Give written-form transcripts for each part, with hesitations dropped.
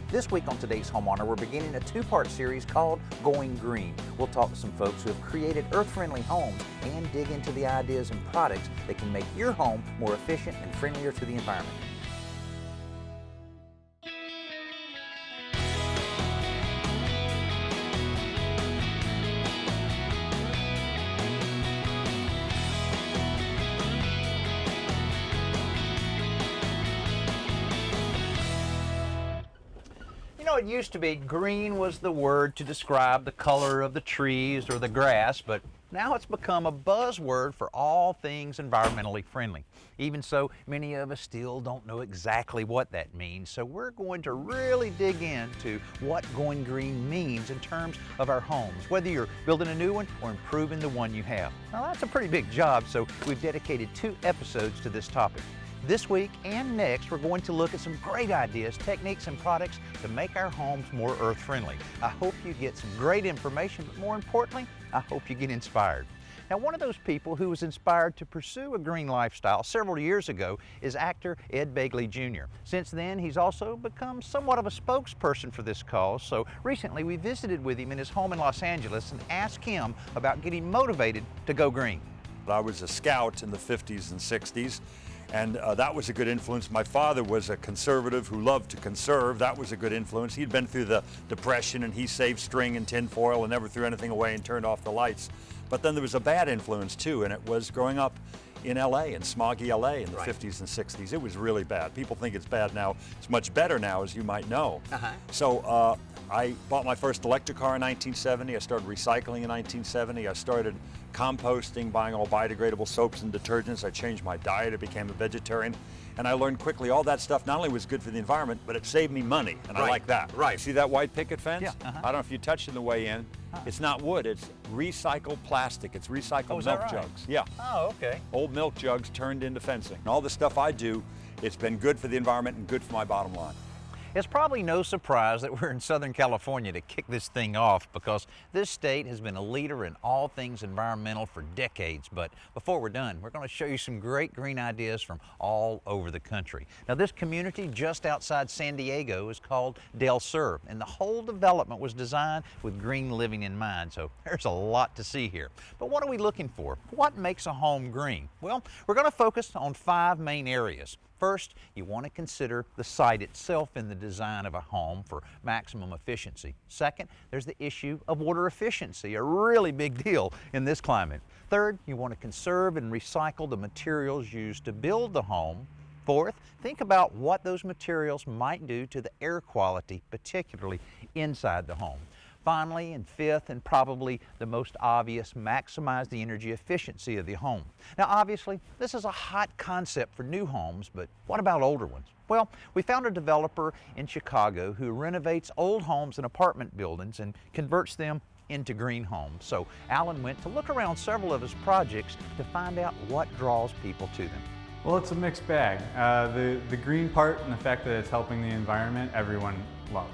This week on today's Homeowner, we're beginning a two-part series called Going Green. We'll talk to some folks who have created earth-friendly homes and dig into the ideas and products that can make your home more efficient and friendlier to the environment. It used to be green was the word to describe the color of the trees or the grass, but now it's become a buzzword for all things environmentally friendly. Even so, many of us still don't know exactly what that means, so we're going to really dig into what going green means in terms of our homes, whether you're building a new one or improving the one you have. Now that's a pretty big job, so we've dedicated 2 episodes to this topic. This week and next, we're going to look at some great ideas, techniques, and products to make our homes more earth-friendly. I hope you get some great information, but more importantly, I hope you get inspired. Now, one of those people who was inspired to pursue a green lifestyle several years ago is actor Ed Begley Jr. Since then, he's also become somewhat of a spokesperson for this cause, so recently we visited with him in his home in Los Angeles and asked him about getting motivated to go green. I was a scout in the 50s and 60s. And that was a good influence. My father was a conservative who loved to conserve. That was a good influence. He'd been through the Depression and he saved string and tin foil and never threw anything away and turned off the lights. But then there was a bad influence too, and it was growing up in LA, in smoggy LA in the 50s and 60s. It was really bad. People think it's bad now. It's much better now, as you might know. So I bought my first electric car in 1970. I started recycling in 1970. I started composting, buying all biodegradable soaps and detergents. I changed my diet. I became a vegetarian. And I learned quickly all that stuff not only was good for the environment, but it saved me money, and I like that. See that white picket fence? Yeah. I don't know if you touched it on the way in. It's not wood, it's recycled plastic. It's recycled milk jugs. Yeah. Oh, okay. Old milk jugs turned into fencing. And all the stuff I do, it's been good for the environment and good for my bottom line. It's probably no surprise that we're in Southern California to kick this thing off because this state has been a leader in all things environmental for decades. But before we're done, we're going to show you some great green ideas from all over the country. Now, this community just outside San Diego is called Del Sur, and the whole development was designed with green living in mind. So there's a lot to see here. But what are we looking for? What makes a home green? Well, we're going to focus on 5 main areas. First, you want to consider the site itself in the design of a home for maximum efficiency. Second, there's the issue of water efficiency, a really big deal in this climate. Third, you want to conserve and recycle the materials used to build the home. Fourth, think about what those materials might do to the air quality, particularly inside the home. Finally, and fifth, and probably the most obvious, maximize the energy efficiency of the home. Now, obviously, this is a hot concept for new homes, but what about older ones? Well, we found a developer in Chicago who renovates old homes and apartment buildings and converts them into green homes. So Alan went to look around several of his projects to find out what draws people to them. Well, it's a mixed bag. The green part and the fact that it's helping the environment, everyone loves.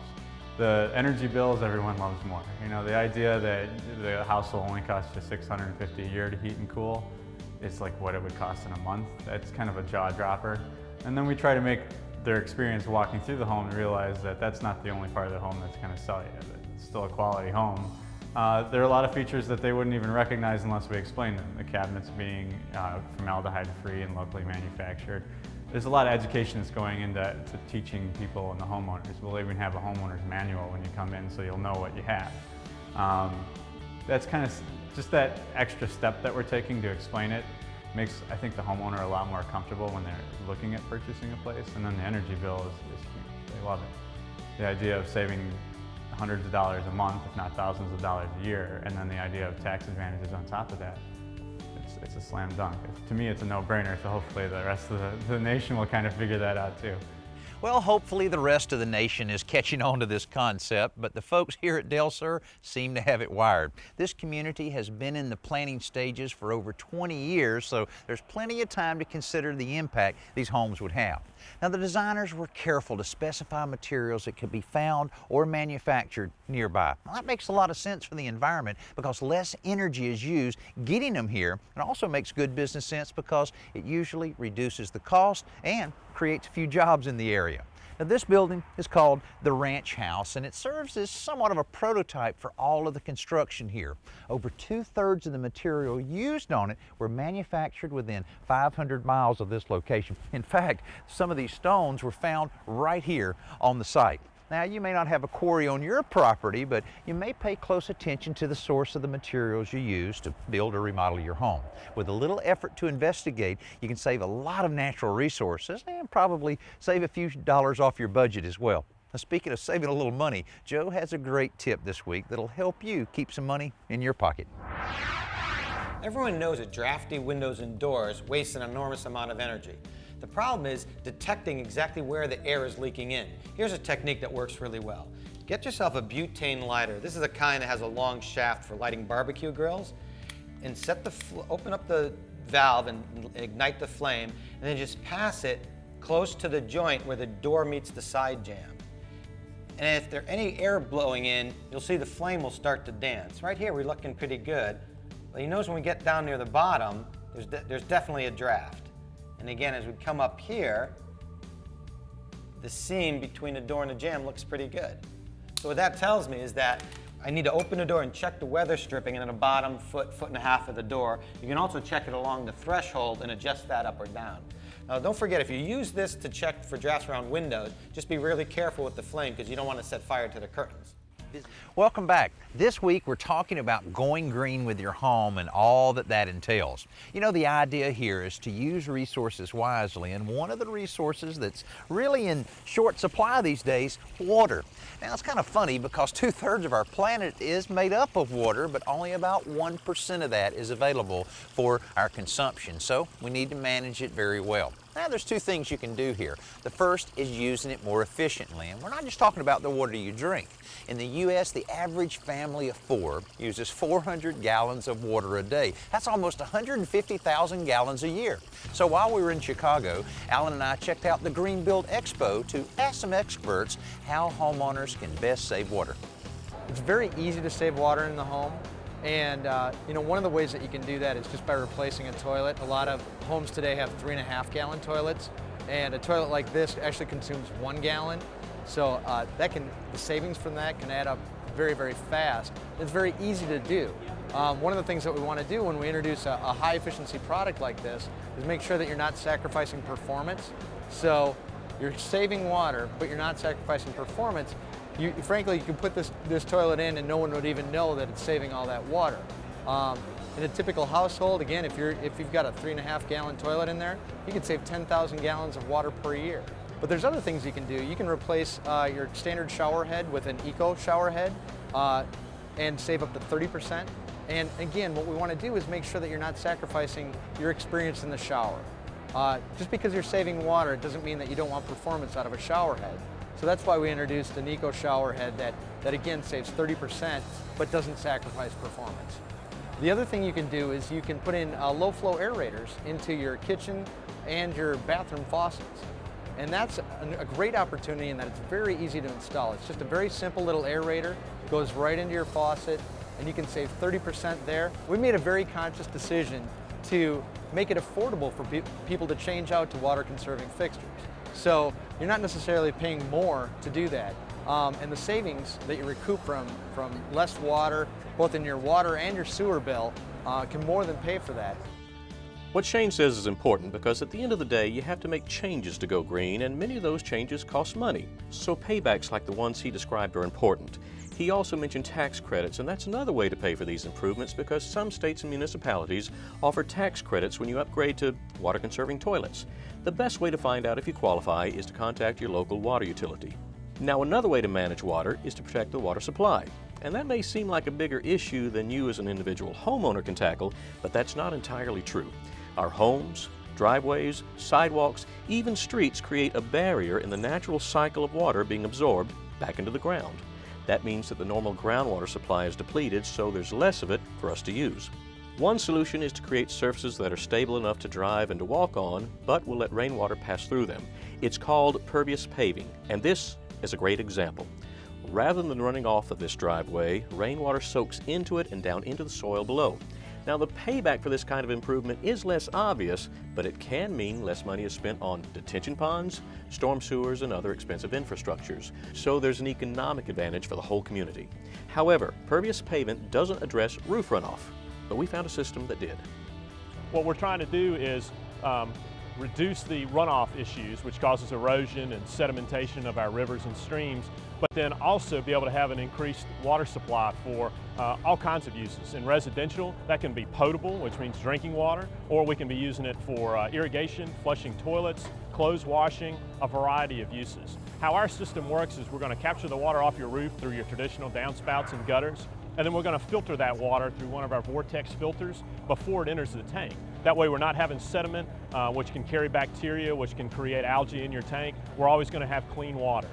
The energy bills, everyone loves more. You know, the idea that the house will only cost you $650 a year to heat and cool, it's like what it would cost in a month. That's kind of a jaw dropper. And then we try to make their experience walking through the home and realize that that's not the only part of the home that's going to sell you. It's still a quality home. There are a lot of features that they wouldn't even recognize unless we explain them. The cabinets being formaldehyde-free and locally manufactured. There's a lot of education that's going into teaching people and the homeowners. We'll even have a homeowner's manual when you come in so you'll know what you have. That's kind of just that extra step that we're taking to explain it makes, I think, the homeowner a lot more comfortable when they're looking at purchasing a place. And then the energy bill is huge. They love it. The idea of saving hundreds of dollars a month, if not thousands of dollars a year, and then the idea of tax advantages on top of that. It's a slam dunk. To me, it's a no-brainer, so hopefully the rest of the nation will kind of figure that out too. Well, hopefully the rest of the nation is catching on to this concept, but the folks here at Del Sur seem to have it wired. This community has been in the planning stages for over 20 years, so there's plenty of time to consider the impact these homes would have. Now, the designers were careful to specify materials that could be found or manufactured nearby. Well, that makes a lot of sense for the environment because less energy is used getting them here. It also makes good business sense because it usually reduces the cost and creates a few jobs in the area. Now, this building is called the Ranch House, and it serves as somewhat of a prototype for all of the construction here. Over 2/3 of the material used on it were manufactured within 500 miles of this location. In fact, some of these stones were found right here on the site. Now, you may not have a quarry on your property, but you may pay close attention to the source of the materials you use to build or remodel your home. With a little effort to investigate, you can save a lot of natural resources and probably save a few dollars off your budget as well. Now, speaking of saving a little money, Joe has a great tip this week that'll help you keep some money in your pocket. Everyone knows that drafty windows and doors waste an enormous amount of energy. The problem is detecting exactly where the air is leaking in. Here's a technique that works really well. Get yourself a butane lighter. This is a kind that has a long shaft for lighting barbecue grills. And open up the valve and ignite the flame, and then just pass it close to the joint where the door meets the side jamb. And if there's any air blowing in, you'll see the flame will start to dance. Right here we're looking pretty good. But you notice when we get down near the bottom, there's definitely a draft. And again, as we come up here, the seam between the door and the jamb looks pretty good. So what that tells me is that I need to open the door and check the weather stripping in the bottom foot and a half of the door. You can also check it along the threshold and adjust that up or down. Now don't forget, if you use this to check for drafts around windows, just be really careful with the flame because you don't want to set fire to the curtains. Welcome back. This week we're talking about going green with your home and all that entails. You know, the idea here is to use resources wisely, and one of the resources that's really in short supply these days, water. Now, it's kind of funny because 2/3 of our planet is made up of water, but only about 1% of that is available for our consumption, so we need to manage it very well. Now, there's two things you can do here. The first is using it more efficiently, and we're not just talking about the water you drink. In the U.S., the average family of 4 uses 400 gallons of water a day. That's almost 150,000 gallons a year. So while we were in Chicago, Alan and I checked out the Green Build Expo to ask some experts how homeowners can best save water. It's very easy to save water in the home. And you know, one of the ways that you can do that is just by replacing a toilet. A lot of homes today have 3.5 gallon toilets, and a toilet like this actually consumes 1 gallon. So the savings from that can add up very, very fast. It's very easy to do. One of the things that we want to do when we introduce a high efficiency product like this is make sure that you're not sacrificing performance. So you're saving water, but you're not sacrificing performance. Frankly, you can put this toilet in and no one would even know that it's saving all that water. In a typical household, again, if you've got a 3.5 gallon toilet in there, you can save 10,000 gallons of water per year. But there's other things you can do. You can replace your standard shower head with an eco shower head and save up to 30%. And again, what we want to do is make sure that you're not sacrificing your experience in the shower. Just because you're saving water, it doesn't mean that you don't want performance out of a shower head. So that's why we introduced an eco shower head that again saves 30% but doesn't sacrifice performance. The other thing you can do is you can put in low flow aerators into your kitchen and your bathroom faucets. And that's a great opportunity in that it's very easy to install. It's just a very simple little aerator, goes right into your faucet, and you can save 30% there. We made a very conscious decision to make it affordable for people to change out to water conserving fixtures. So you're not necessarily paying more to do that. And the savings that you recoup from less water, both in your water and your sewer bill, can more than pay for that. What Shane says is important because at the end of the day, you have to make changes to go green, and many of those changes cost money. So paybacks like the ones he described are important. He also mentioned tax credits, and that's another way to pay for these improvements because some states and municipalities offer tax credits when you upgrade to water-conserving toilets. The best way to find out if you qualify is to contact your local water utility. Now, another way to manage water is to protect the water supply. And that may seem like a bigger issue than you as an individual homeowner can tackle, but that's not entirely true. Our homes, driveways, sidewalks, even streets create a barrier in the natural cycle of water being absorbed back into the ground. That means that the normal groundwater supply is depleted, so there's less of it for us to use. One solution is to create surfaces that are stable enough to drive and to walk on, but will let rainwater pass through them. It's called pervious paving, and this is a great example. Rather than running off of this driveway, rainwater soaks into it and down into the soil below. Now, the payback for this kind of improvement is less obvious, but it can mean less money is spent on detention ponds, storm sewers, and other expensive infrastructures. So there's an economic advantage for the whole community. However, pervious pavement doesn't address roof runoff, but we found a system that did. What we're trying to do is reduce the runoff issues, which causes erosion and sedimentation of our rivers and streams, but then also be able to have an increased water supply for all kinds of uses. In residential, that can be potable, which means drinking water, or we can be using it for irrigation, flushing toilets, clothes washing, a variety of uses. How our system works is we're going to capture the water off your roof through your traditional downspouts and gutters, and then we're going to filter that water through one of our vortex filters before it enters the tank. That way we're not having sediment, which can carry bacteria, which can create algae in your tank. We're always going to have clean water.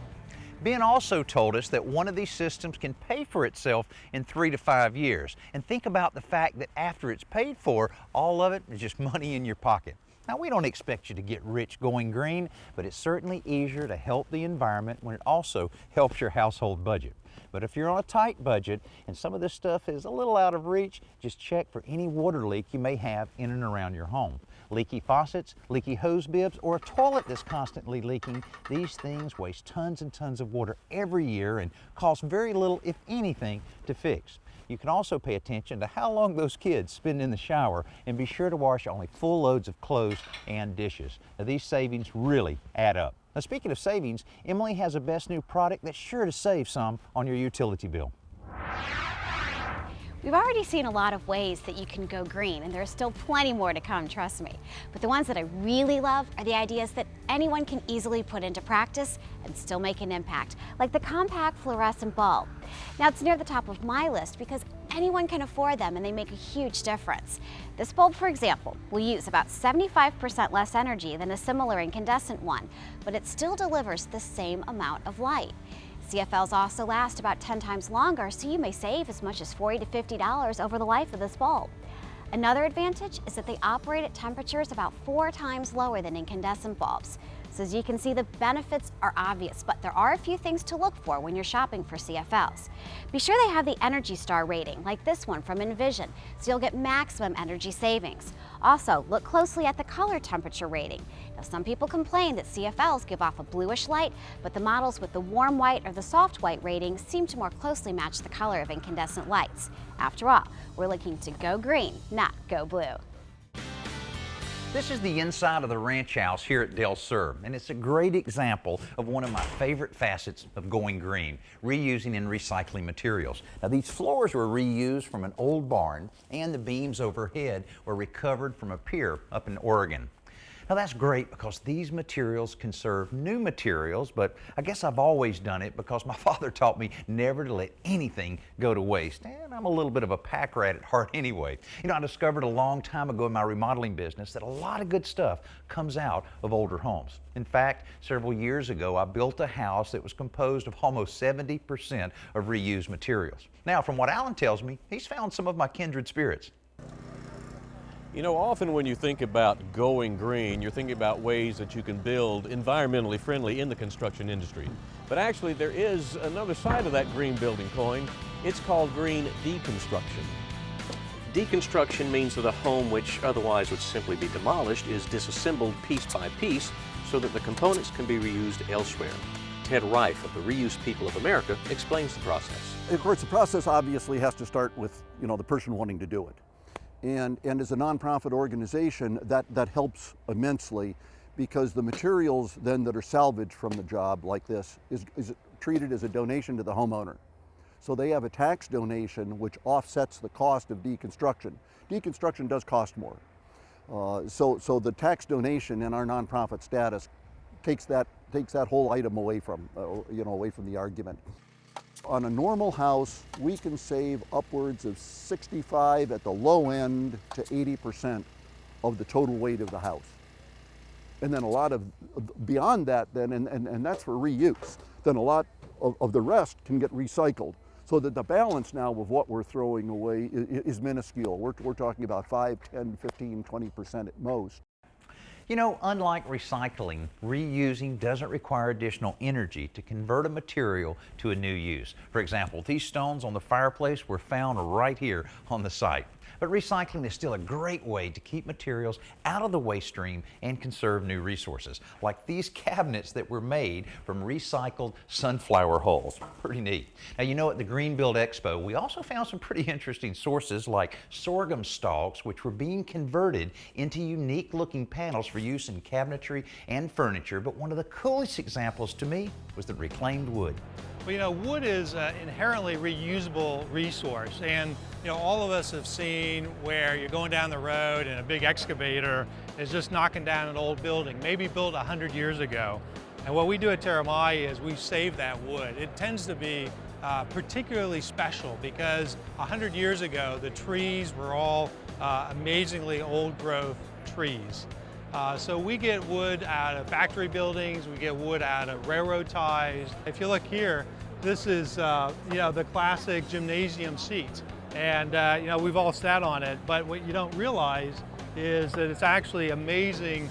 Ben also told us that one of these systems can pay for itself in 3 to 5 years. And think about the fact that after it's paid for, all of it is just money in your pocket. Now, we don't expect you to get rich going green, but it's certainly easier to help the environment when it also helps your household budget. But if you're on a tight budget and some of this stuff is a little out of reach, just check for any water leak you may have in and around your home. Leaky faucets, leaky hose bibs, or a toilet that's constantly leaking, these things waste tons and tons of water every year and cost very little, if anything, to fix. You can also pay attention to how long those kids spend in the shower and be sure to wash only full loads of clothes and dishes. Now, these savings really add up. Now, speaking of savings, Emily has a best new product that's sure to save some on your utility bill. We've already seen a lot of ways that you can go green, and there's still plenty more to come, trust me. But the ones that I really love are the ideas that anyone can easily put into practice and still make an impact, like the compact fluorescent bulb. Now, it's near the top of my list because anyone can afford them and they make a huge difference. This bulb, for example, will use about 75% less energy than a similar incandescent one, but it still delivers the same amount of light. CFLs also last about 10 times longer, so you may save as much as $40 to $50 over the life of this bulb. Another advantage is that they operate at temperatures about 4 times lower than incandescent bulbs. So as you can see, the benefits are obvious, but there are a few things to look for when you're shopping for CFLs. Be sure they have the Energy Star rating, like this one from Envision, so you'll get maximum energy savings. Also, look closely at the color temperature rating. Now, some people complain that CFLs give off a bluish light, but the models with the warm white or the soft white rating seem to more closely match the color of incandescent lights. After all, we're looking to go green, not go blue. This is the inside of the ranch house here at Del Sur, and it's a great example of one of my favorite facets of going green, reusing and recycling materials. Now, these floors were reused from an old barn, and the beams overhead were recovered from a pier up in Oregon. Now, that's great because these materials conserve new materials, but I guess I've always done it because my father taught me never to let anything go to waste. And I'm a little bit of a pack rat at heart anyway. You know, I discovered a long time ago in my remodeling business that a lot of good stuff comes out of older homes. In fact, several years ago, I built a house that was composed of almost 70% of reused materials. Now, from what Alan tells me, he's found some of my kindred spirits. You know, often when you think about going green, you're thinking about ways that you can build environmentally friendly in the construction industry. But actually, there is another side of that green building coin. It's called green deconstruction. Deconstruction means that a home which otherwise would simply be demolished is disassembled piece by piece so that the components can be reused elsewhere. Ted Reif of the Reuse People of America explains the process. Of course, the process obviously has to start with, the person wanting to do it. And as a nonprofit organization, that helps immensely because the materials then that are salvaged from the job like this is treated as a donation to the homeowner. So they have a tax donation which offsets the cost of deconstruction. Deconstruction does cost more. So the tax donation in our nonprofit status takes that whole item away from the argument. On a normal house, we can save upwards of 65 at the low end to 80% of the total weight of the house. And then a lot of, beyond that then, and that's for reuse, then a lot of the rest can get recycled. So that the balance now of what we're throwing away is minuscule. We're talking about 5, 10, 15, 20% at most. You know, unlike recycling, reusing doesn't require additional energy to convert a material to a new use. For example, these stones on the fireplace were found right here on the site. But recycling is still a great way to keep materials out of the waste stream and conserve new resources, like these cabinets that were made from recycled sunflower hulls. Pretty neat. Now, you know, at the Green Build Expo, we also found some pretty interesting sources like sorghum stalks, which were being converted into unique looking panels for use in cabinetry and furniture. But one of the coolest examples to me was the reclaimed wood. Well, you know, wood is an inherently reusable resource, and you know, all of us have seen where you're going down the road and a big excavator is just knocking down an old building, maybe built 100 years ago. And what we do at Terramai is we save that wood. It tends to be particularly special because 100 years ago, the trees were all amazingly old growth trees. So we get wood out of factory buildings, we get wood out of railroad ties. If you look here, this is you know, the classic gymnasium seat. And you know, we've all sat on it, but what you don't realize is that it's actually amazing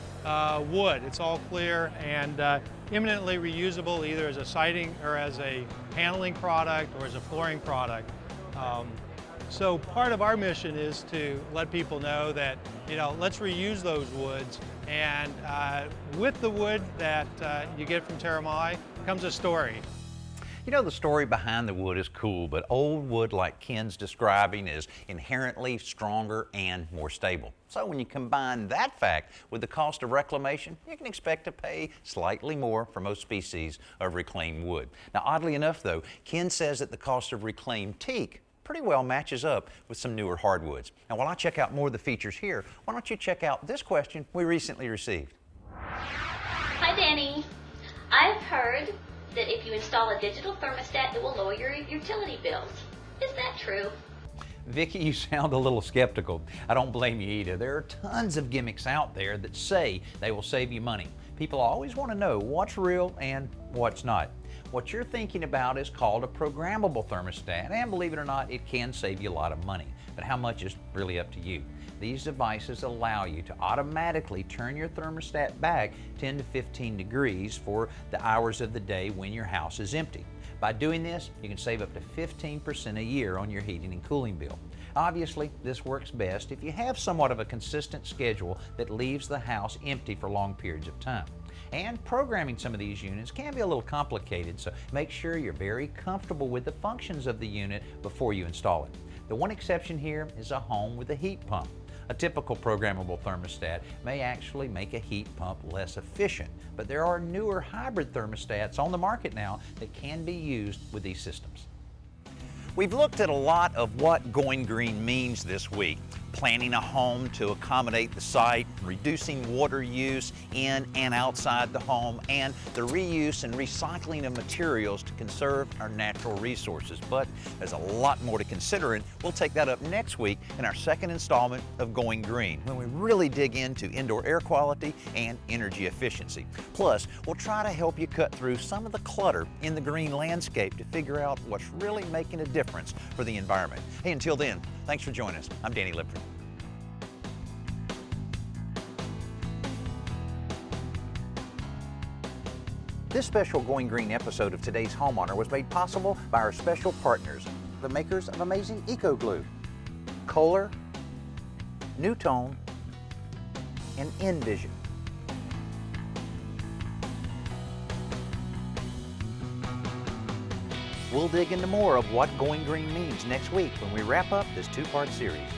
wood. It's all clear and eminently reusable, either as a siding or as a paneling product or as a flooring product. So part of our mission is to let people know that, you know, let's reuse those woods. And with the wood that you get from Terramai comes a story. You know, the story behind the wood is cool, but old wood like Ken's describing is inherently stronger and more stable. So when you combine that fact with the cost of reclamation, you can expect to pay slightly more for most species of reclaimed wood. Now, oddly enough though, Ken says that the cost of reclaimed teak pretty well matches up with some newer hardwoods. Now, while I check out more of the features here, why don't you check out this question we recently received. Hi, Danny. I've heard that if you install a digital thermostat, it will lower your utility bills. Is that true? Vicki, you sound a little skeptical. I don't blame you either. There are tons of gimmicks out there that say they will save you money. People always want to know what's real and what's not. What you're thinking about is called a programmable thermostat, and believe it or not, it can save you a lot of money. But how much is really up to you. These devices allow you to automatically turn your thermostat back 10 to 15 degrees for the hours of the day when your house is empty. By doing this, you can save up to 15% a year on your heating and cooling bill. Obviously, this works best if you have somewhat of a consistent schedule that leaves the house empty for long periods of time. And programming some of these units can be a little complicated, so make sure you're very comfortable with the functions of the unit before you install it. The one exception here is a home with a heat pump. A typical programmable thermostat may actually make a heat pump less efficient, but there are newer hybrid thermostats on the market now that can be used with these systems. We've looked at a lot of what going green means this week. Planning a home to accommodate the site, reducing water use in and outside the home, and the reuse and recycling of materials to conserve our natural resources. But there's a lot more to consider, and we'll take that up next week in our second installment of Going Green, when we really dig into indoor air quality and energy efficiency. Plus, we'll try to help you cut through some of the clutter in the green landscape to figure out what's really making a difference for the environment. Hey, until then, thanks for joining us. I'm Danny Lipford. This special Going Green episode of today's Homeowner was made possible by our special partners, the makers of amazing Eco Glue, Kohler, Newtone, and Envision. We'll dig into more of what Going Green means next week when we wrap up this two-part series.